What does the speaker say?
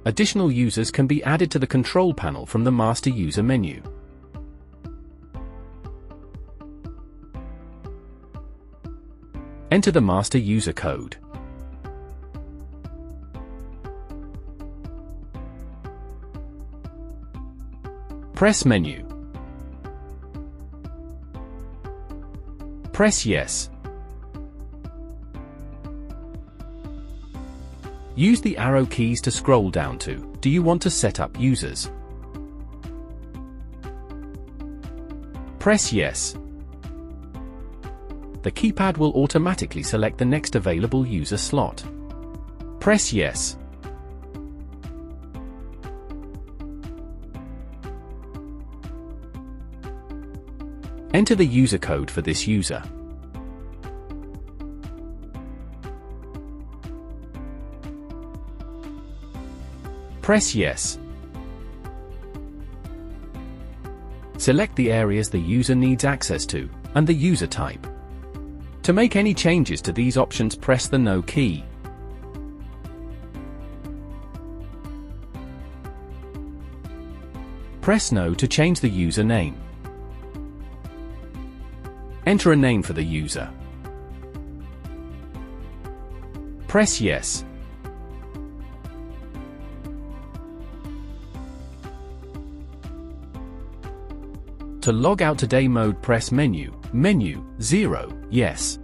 Additional users can be added to the control panel from the master user menu. Enter the master user code. Press menu. Press yes. Use the arrow keys to scroll down to, do you want to set up users? Press yes. The keypad will automatically select the next available user slot. Press yes. Enter the user code for this user. Press yes. Select the areas the user needs access to, and the user type. To make any changes to these options, press the No key. Press No to change the user name. Enter a name for the user. Press yes. To log out to day mode, press menu, 0, yes.